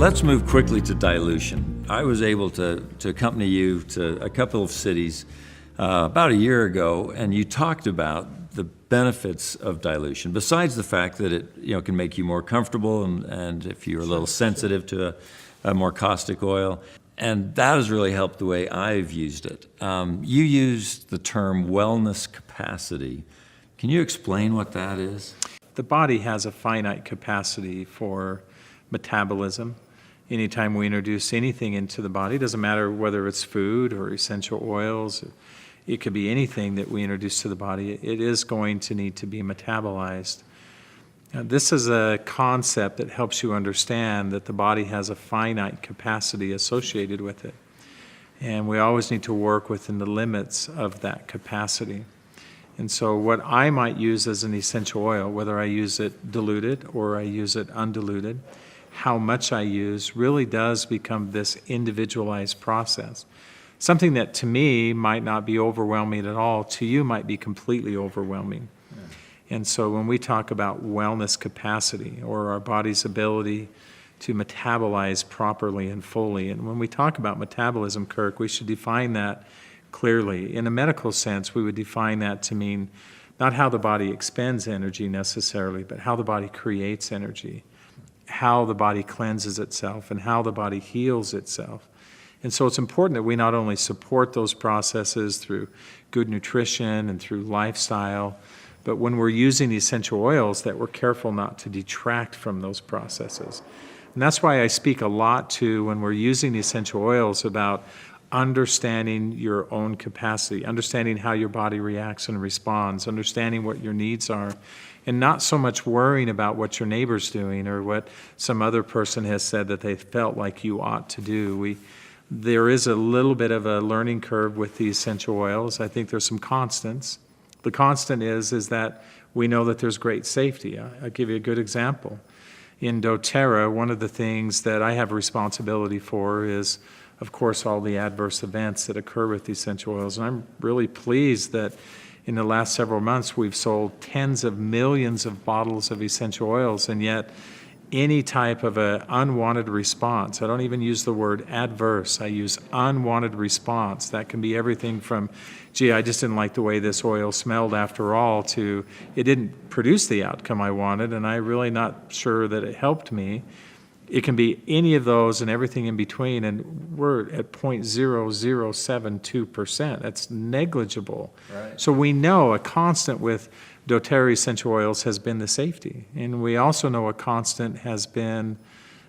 Let's move quickly to dilution. I was able to accompany you to a couple of cities about a year ago, and you talked about the benefits of dilution, besides the fact that it can make you more comfortable and if you're a little sensitive to a more caustic oil. And that has really helped the way I've used it. You used the term wellness capacity. Can you explain what that is? The body has a finite capacity for metabolism. Anytime we introduce anything into the body, doesn't matter whether it's food or essential oils, it could be anything that we introduce to the body, it is going to need to be metabolized. Now, this is a concept that helps you understand that the body has a finite capacity associated with it. And we always need to work within the limits of that capacity. And so what I might use as an essential oil, whether I use it diluted or I use it undiluted, how much I use really does become this individualized process. Something that to me might not be overwhelming at all, to you might be completely overwhelming. Yeah. And so when we talk about wellness capacity or our body's ability to metabolize properly and fully, and when we talk about metabolism, Kirk, we should define that clearly. In a medical sense, we would define that to mean not how the body expends energy necessarily, but how the body creates energy, how the body cleanses itself, and how the body heals itself. And so it's important that we not only support those processes through good nutrition and through lifestyle, but when we're using the essential oils, that we're careful not to detract from those processes. And that's why I speak a lot to, when we're using the essential oils, about understanding your own capacity, understanding how your body reacts and responds, understanding what your needs are, and not so much worrying about what your neighbor's doing or what some other person has said that they felt like you ought to do. There is a little bit of a learning curve with the essential oils. I think there's some constants. The constant is that we know that there's great safety. I'll give you a good example. In doTERRA, one of the things that I have responsibility for is, of course, all the adverse events that occur with the essential oils. And I'm really pleased that in the last several months we've sold tens of millions of bottles of essential oils, and yet any type of an unwanted response, I don't even use the word adverse, I use unwanted response. That can be everything from, gee, I just didn't like the way this oil smelled after all, to it didn't produce the outcome I wanted and I'm really not sure that it helped me. It can be any of those and everything in between, and we're at 0.0072%. That's negligible. Right. So we know a constant with doTERRA essential oils has been the safety, and we also know a constant has been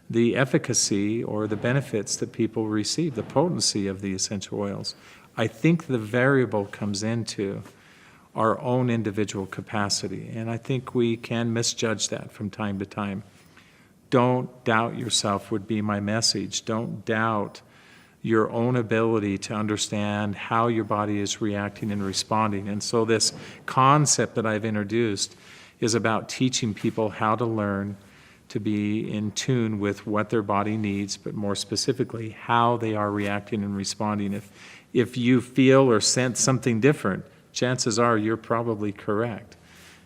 the efficacy or the benefits that people receive, the potency of the essential oils. I think the variable comes into our own individual capacity, and I think we can misjudge that from time to time. Don't doubt yourself would be my message. Don't doubt your own ability to understand how your body is reacting and responding. And so this concept that I've introduced is about teaching people how to learn to be in tune with what their body needs, but more specifically, how they are reacting and responding. If you feel or sense something different, chances are you're probably correct.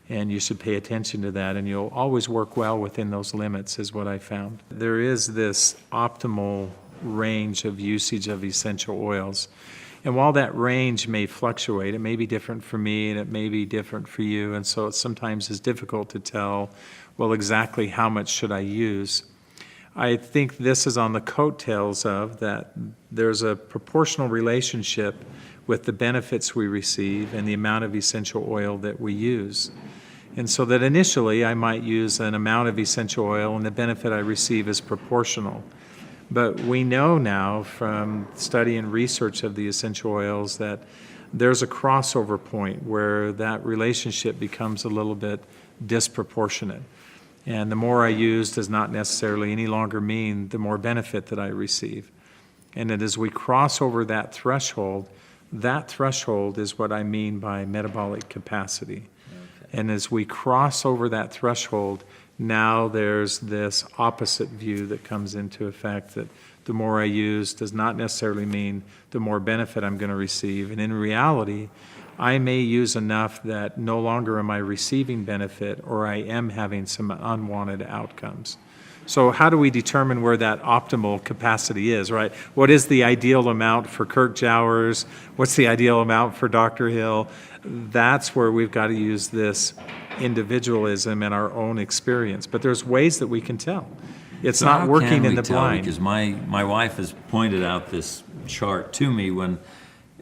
And you should pay attention to that, and you'll always work well within those limits, is what I found. There is this optimal range of usage of essential oils. And while that range may fluctuate, it may be different for me and it may be different for you, and so it sometimes is difficult to tell, well, exactly how much should I use. I think this is on the coattails of that there's a proportional relationship with the benefits we receive and the amount of essential oil that we use. And so that initially I might use an amount of essential oil and the benefit I receive is proportional. But we know now from study and research of the essential oils that there's a crossover point where that relationship becomes a little bit disproportionate. And the more I use does not necessarily any longer mean the more benefit that I receive. And that as we cross over that threshold is what I mean by metabolic capacity. Okay. And as we cross over that threshold, now there's this opposite view that comes into effect, that the more I use does not necessarily mean the more benefit I'm going to receive. And in reality, I may use enough that no longer am I receiving benefit, or I am having some unwanted outcomes. So how do we determine where that optimal capacity is, right? What is the ideal amount for Kirk Jowers? What's the ideal amount for Dr. Hill? That's where we've got to use this individualism and our own experience. But there's ways that we can tell. It's not working in the blind. Because my wife has pointed out this chart to me when,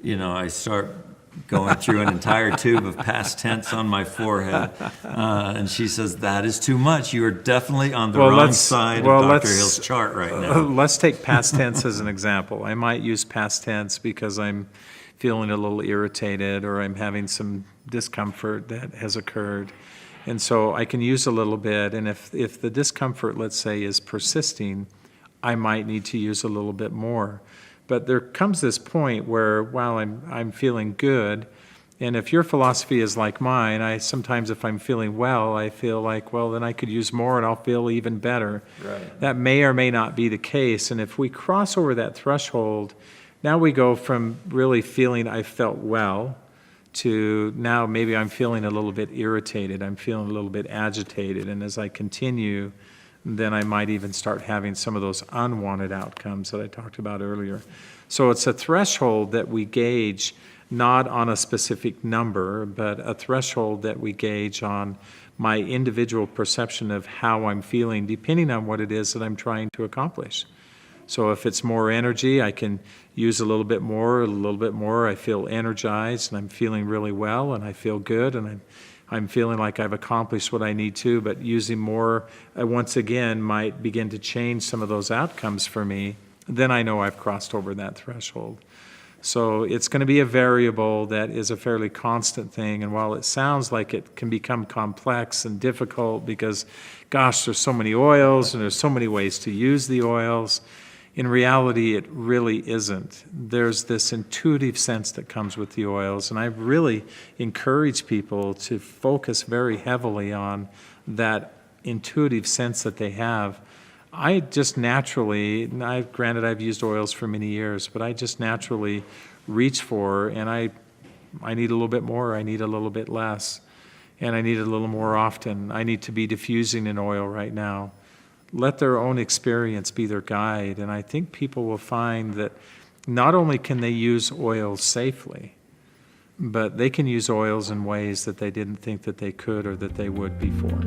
I start going through an entire tube of past tense on my forehead. And she says, that is too much. You are definitely on the wrong side of Dr. Hill's chart right now. Let's take past tense as an example. I might use past tense because I'm feeling a little irritated or I'm having some discomfort that has occurred. And so I can use a little bit. And if the discomfort, let's say, is persisting, I might need to use a little bit more. But there comes this point where, while I'm feeling good, and if your philosophy is like mine, sometimes if I'm feeling well, I feel like, well, then I could use more and I'll feel even better. Right. That may or may not be the case. And if we cross over that threshold, now we go from really feeling I felt well to now maybe I'm feeling a little bit irritated, I'm feeling a little bit agitated. And as I continue, then I might even start having some of those unwanted outcomes that I talked about earlier. So it's a threshold that we gauge not on a specific number, but a threshold that we gauge on my individual perception of how I'm feeling, depending on what it is that I'm trying to accomplish. So if it's more energy, I can use a little bit more, I feel energized and I'm feeling really well and I feel good and I'm feeling like I've accomplished what I need to, but using more, once again, might begin to change some of those outcomes for me. Then I know I've crossed over that threshold. So it's going to be a variable that is a fairly constant thing. And while it sounds like it can become complex and difficult because, gosh, there's so many oils and there's so many ways to use the oils, in reality, it really isn't. There's this intuitive sense that comes with the oils, and I've really encouraged people to focus very heavily on that intuitive sense that they have. I just naturally, granted I've used oils for many years, but I just naturally reach for, and I need a little bit more, I need a little bit less, and I need a little more often. I need to be diffusing an oil right now. Let their own experience be their guide. And I think people will find that not only can they use oils safely, but they can use oils in ways that they didn't think that they could or that they would before.